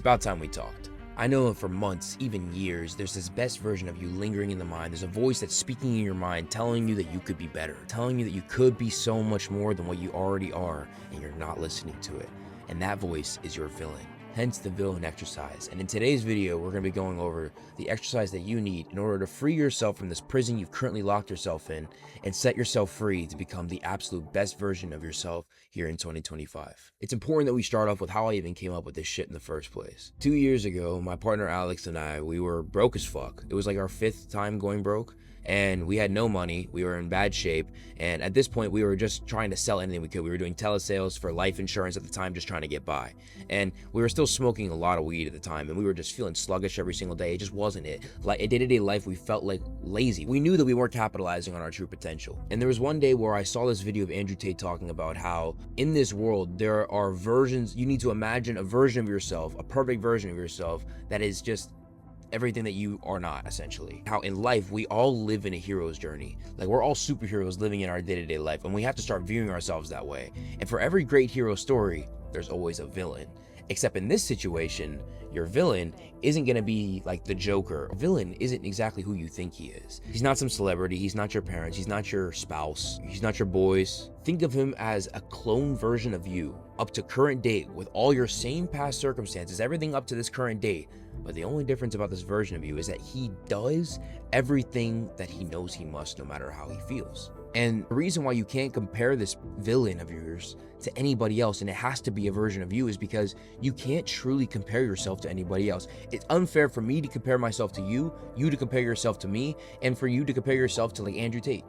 about time we talked. I know for months, even years, there's this best version of you lingering in the mind. There's a voice that's speaking in your mind, telling you that you could be better, telling you that you could be so much more than what you already are, and you're not listening to it. And that voice is your villain. Hence the villain exercise. And in today's video, we're going to be going over the exercise that you need in order to free yourself from this prison you've currently locked yourself in and set yourself free to become the absolute best version of yourself here in 2025. It's important that we start off with how I even came up with this shit in the first place. 2 years ago, my partner Alex and I, we were broke as fuck. It was like our 5th time going broke. And we had no money, we were in bad shape, and at this point we were just trying to sell anything we could. We were doing telesales for life insurance at the time, just trying to get by. And we were still smoking a lot of weed at the time, and we were just feeling sluggish every single day. It just wasn't it. Like in day-to-day life, we felt like lazy. We knew that we weren't capitalizing on our true potential. And there was one day where I saw this video of Andrew Tate talking about how in this world there are versions, you need to imagine a version of yourself, a perfect version of yourself that is just everything that you are not, essentially. How in life we all live in a hero's journey. Like we're all superheroes living in our day-to-day life, and we have to start viewing ourselves that way. And for every great hero story, there's always a villain. Except in this situation, your villain isn't gonna be like the Joker. A villain isn't exactly who you think he is. He's not some celebrity, he's not your parents, he's not your spouse, he's not your boys. Think of him as a clone version of you, up to current date, with all your same past circumstances, everything up to this current date. But the only difference about this version of you is that he does everything that he knows he must, no matter how he feels. And the reason why you can't compare this villain of yours to anybody else, and it has to be a version of you, is because you can't truly compare yourself to anybody else. It's unfair for me to compare myself to you to compare yourself to me, and for you to compare yourself to like Andrew Tate.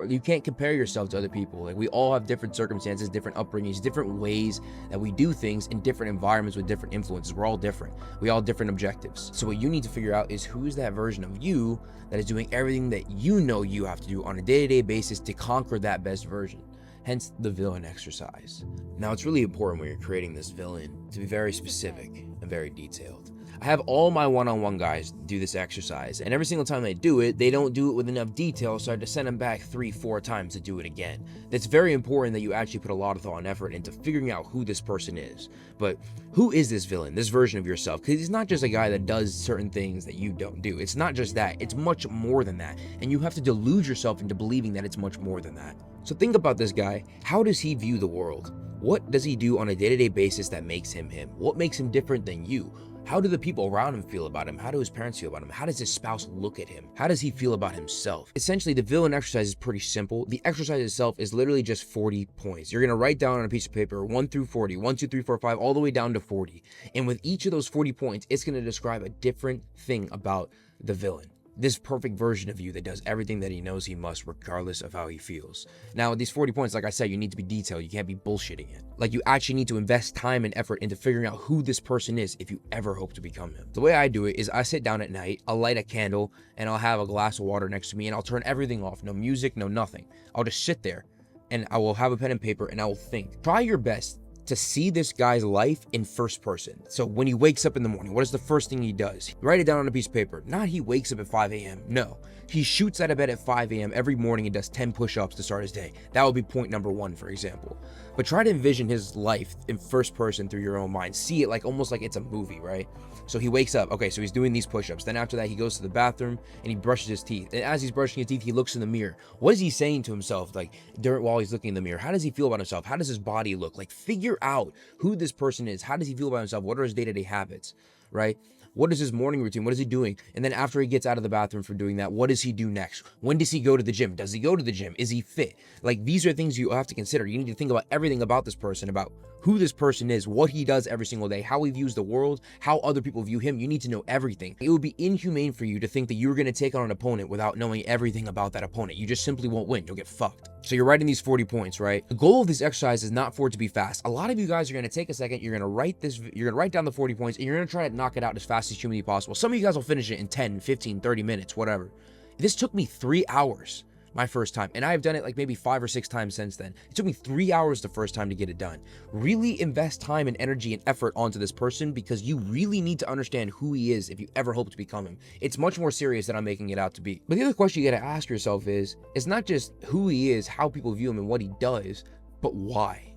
You can't compare yourself to other people. Like we all have different circumstances, different upbringings, different ways that we do things in different environments with different influences. We're all different. We all have different objectives. So what you need to figure out is who's that version of you that is doing everything that you know you have to do on a day-to-day basis to conquer that best version. Hence the villain exercise. Now it's really important when you're creating this villain to be very specific and very detailed. I have all my one-on-one guys do this exercise, and every single time they do it, they don't do it with enough detail, so I had to send them back 3-4 times to do it again. That's very important that you actually put a lot of thought and effort into figuring out who this person is. But who is this villain, this version of yourself? Because he's not just a guy that does certain things that you don't do. It's not just that, it's much more than that, and you have to delude yourself into believing that it's much more than that. So think about this guy. How does he view the world? What does he do on a day-to-day basis that makes him him? What makes him different than you? How do the people around him feel about him? How do his parents feel about him? How does his spouse look at him? How does he feel about himself? Essentially, the villain exercise is pretty simple. The exercise itself is literally just 40 points. You're gonna write down on a piece of paper 1 through 40, 1, 2, 3, 4, 5, all the way down to 40. And with each of those 40 points, it's gonna describe a different thing about the villain. This perfect version of you that does everything that he knows he must, regardless of how he feels. Now, with these 40 points, like I said, you need to be detailed. You can't be bullshitting it. Like, you actually need to invest time and effort into figuring out who this person is if you ever hope to become him. The way I do it is I sit down at night, I'll light a candle, and I'll have a glass of water next to me, and I'll turn everything off. No music, no nothing. I'll just sit there, and I will have a pen and paper, and I will think. Try your best to see this guy's life in first person. So when he wakes up in the morning, what is the first thing he does? Write it down on a piece of paper. Not he wakes up at 5 a.m. No, he shoots out of bed at 5 a.m. every morning and does 10 push-ups to start his day. That would be point number 1, for example. But try to envision his life in first person through your own mind. See it like almost like it's a movie, right? So he wakes up, okay, so he's doing these push-ups. Then after that, he goes to the bathroom and he brushes his teeth. And as he's brushing his teeth, he looks in the mirror. What is he saying to himself, like, while he's looking in the mirror? How does he feel about himself? How does his body look? Like, figure out who this person is. How does he feel about himself? What are his day-to-day habits, right? What is his morning routine? What is he doing? And then after he gets out of the bathroom for doing that, what does he do next? When does he go to the gym? Does he go to the gym? Is he fit? Like, these are things you have to consider. You need to think about everything about this person, about who this person is, what he does every single day, how he views the world, how other people view him. You need to know everything. It would be inhumane for you to think that you're going to take on an opponent without knowing everything about that opponent. You just simply won't win. You'll get fucked. So you're writing these 40 points, right? The goal of this exercise is not for it to be fast. A lot of you guys are going to take a second, you're going to write down the 40 points, and you're going to try to knock it out as fast as humanly possible. Some of you guys will finish it in 10, 15, 30 minutes, whatever. This took me 3 hours. my first time, and I've done it like maybe 5 or 6 times since then. It took me 3 hours the first time to get it done. Really invest time and energy and effort onto this person, because you really need to understand who he is if you ever hope to become him. It's much more serious than I'm making it out to be. But the other question you gotta ask yourself is, it's not just who he is, how people view him, and what he does, but why?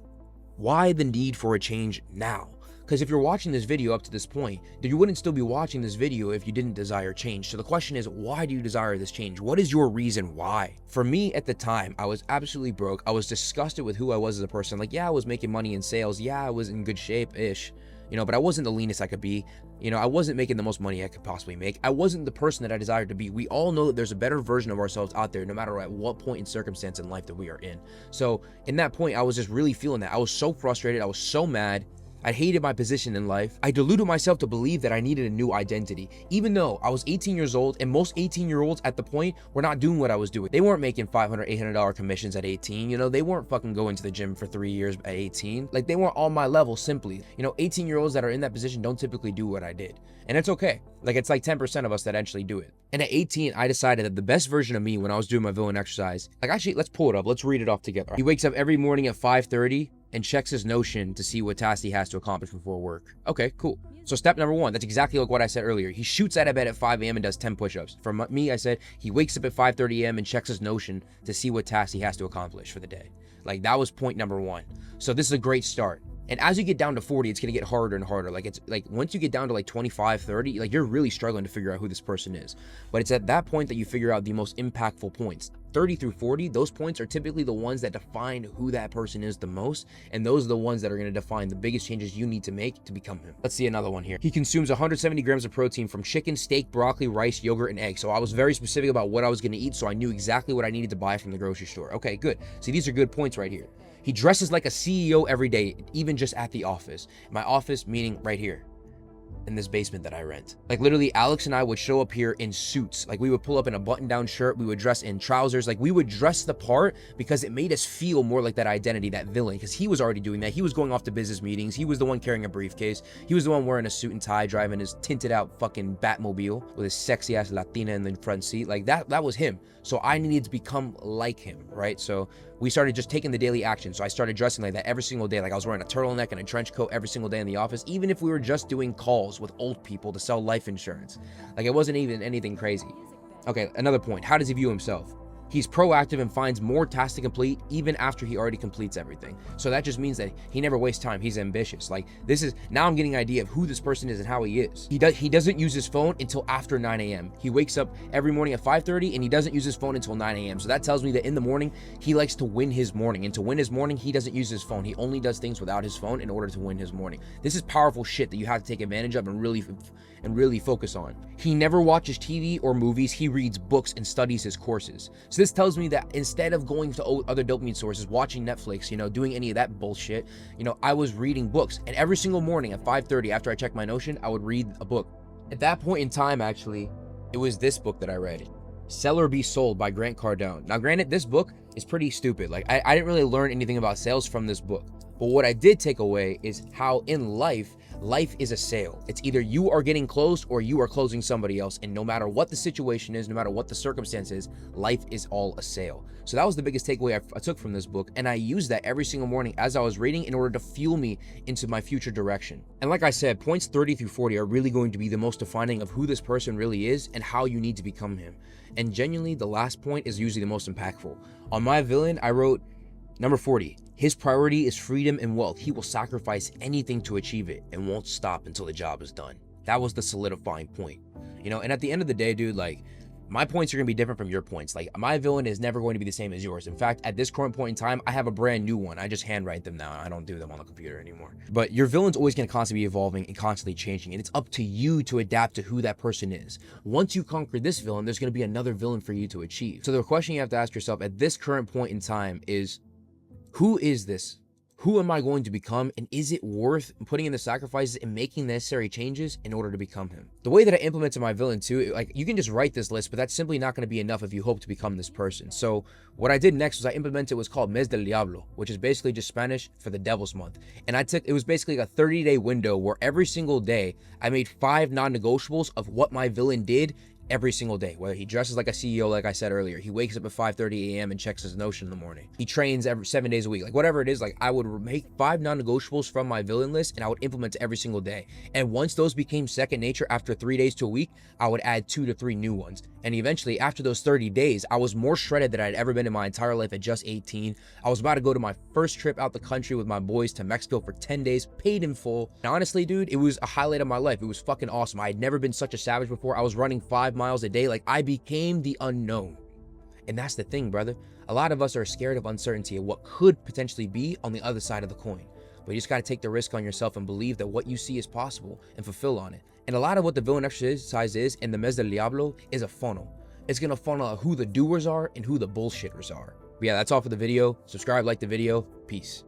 Why the need for a change now? Because if you're watching this video up to this point, then you wouldn't still be watching this video if you didn't desire change. So the question is, why do you desire this change? What is your reason why? For me at the time, I was absolutely broke. I was disgusted with who I was as a person. Like, yeah, I was making money in sales. Yeah, I was in good shape-ish. But I wasn't the leanest I could be. I wasn't making the most money I could possibly make. I wasn't the person that I desired to be. We all know that there's a better version of ourselves out there, no matter at what point in circumstance in life that we are in. So in that point, I was just really feeling that. I was so frustrated. I was so mad. I hated my position in life. I deluded myself to believe that I needed a new identity, even though I was 18 years old, and most 18-year-olds at the point were not doing what I was doing. They weren't making $500, $800 commissions at 18. They weren't fucking going to the gym for 3 years at 18. Like, they weren't on my level simply. 18-year-olds that are in that position don't typically do what I did. And it's okay. Like, it's like 10% of us that actually do it. And at 18, I decided that the best version of me when I was doing my villain exercise, like, actually, let's pull it up. Let's read it off together. He wakes up every morning at 5:30 and checks his Notion to see what tasks he has to accomplish before work. Okay, cool. So step number 1, that's exactly like what I said earlier. He shoots out of bed at 5 a.m. and does 10 push-ups. For me, I said he wakes up at 5:30 a.m. and checks his Notion to see what tasks he has to accomplish for the day. Like, that was point number 1. So this is a great start. And as you get down to 40, it's going to get harder and harder. Like, it's like once you get down to like 25, 30, like, you're really struggling to figure out who this person is. But it's at that point that you figure out the most impactful points. 30 through 40, those points are typically the ones that define who that person is the most. And those are the ones that are going to define the biggest changes you need to make to become him. Let's see another one here. He consumes 170 grams of protein from chicken, steak, broccoli, rice, yogurt, and eggs. So I was very specific about what I was going to eat, so I knew exactly what I needed to buy from the grocery store. Okay, good. See, these are good points right here. He dresses like a CEO every day, even just at the office. My office, meaning right here in this basement that I rent. Like, literally, Alex and I would show up here in suits. Like, we would pull up in a button-down shirt. We would dress in trousers. Like, we would dress the part because it made us feel more like that identity, that villain, because he was already doing that. He was going off to business meetings. He was the one carrying a briefcase. He was the one wearing a suit and tie, driving his tinted out fucking Batmobile with his sexy ass Latina in the front seat. Like, that was him. So I needed to become like him, right? So we started just taking the daily action. So I started dressing like that every single day. Like, I was wearing a turtleneck and a trench coat every single day in the office, even if we were just doing calls with old people to sell life insurance. Like, it wasn't even anything crazy. Okay, another point. How does he view himself? He's proactive and finds more tasks to complete even after he already completes everything. So that just means that he never wastes time. He's ambitious. Like, this is, now I'm getting an idea of who this person is and how he is. He doesn't use his phone until after 9 a.m. He wakes up every morning at 5:30 and he doesn't use his phone until 9 a.m. So that tells me that in the morning, he likes to win his morning. And to win his morning, he doesn't use his phone. He only does things without his phone in order to win his morning. This is powerful shit that you have to take advantage of and really focus on. He never watches TV or movies. He reads books and studies his courses. So this tells me that instead of going to other dopamine sources, watching Netflix, doing any of that bullshit, I was reading books. And every single morning at 5:30 after I checked my Notion, I would read a book. At that point in time, actually, it was this book that I read, Sell or Be Sold by Grant Cardone. Now, granted, this book is pretty stupid. Like, I didn't really learn anything about sales from this book. But what I did take away is how in life is a sale. It's either you are getting closed or you are closing somebody else. And no matter what the situation is, no matter what the circumstance is, life is all a sale. So that was the biggest takeaway I took from this book. And I used that every single morning as I was reading in order to fuel me into my future direction. And like I said, points 30 through 40 are really going to be the most defining of who this person really is and how you need to become him. And genuinely, the last point is usually the most impactful. On my villain, I wrote, number 40, his priority is freedom and wealth. He will sacrifice anything to achieve it and won't stop until the job is done. That was the solidifying point. And at the end of the day, dude, like, my points are going to be different from your points. Like, my villain is never going to be the same as yours. In fact, at this current point in time, I have a brand new one. I just handwrite them now. I don't do them on the computer anymore. But your villain's always going to constantly be evolving and constantly changing. And it's up to you to adapt to who that person is. Once you conquer this villain, there's going to be another villain for you to achieve. So the question you have to ask yourself at this current point in time is, who is this? Who am I going to become? And is it worth putting in the sacrifices and making necessary changes in order to become him? The way that I implemented my villain too, like, you can just write this list, but that's simply not going to be enough if you hope to become this person. So what I did next was I implemented what's called Mes del Diablo, which is basically just Spanish for the Devil's Month. And it was basically a 30-day window where every single day I made 5 non-negotiables of what my villain did every single day, whether he dresses like a CEO, like I said earlier, he wakes up at 5:30 a.m. and checks his Notion in the morning. He trains every 7 days a week, like whatever it is. Like I would make 5 non-negotiables from my villain list and I would implement every single day. And once those became second nature, after 3 days to a week, I would add 2 to 3 new ones. And eventually after those 30 days, I was more shredded than I'd ever been in my entire life at just 18. I was about to go to my first trip out the country with my boys to Mexico for 10 days, paid in full. And honestly, dude, it was a highlight of my life. It was fucking awesome. I had never been such a savage before. I was running 5 miles a day. Like I became the unknown. And that's the thing, brother. A lot of us are scared of uncertainty of what could potentially be on the other side of the coin. But you just got to take the risk on yourself and believe that what you see is possible and fulfill on it. And a lot of what the villain exercise is in the Mes del Diablo is a funnel. It's going to funnel out who the doers are and who the bullshitters are. But yeah, that's all for the video. Subscribe, like the video. Peace.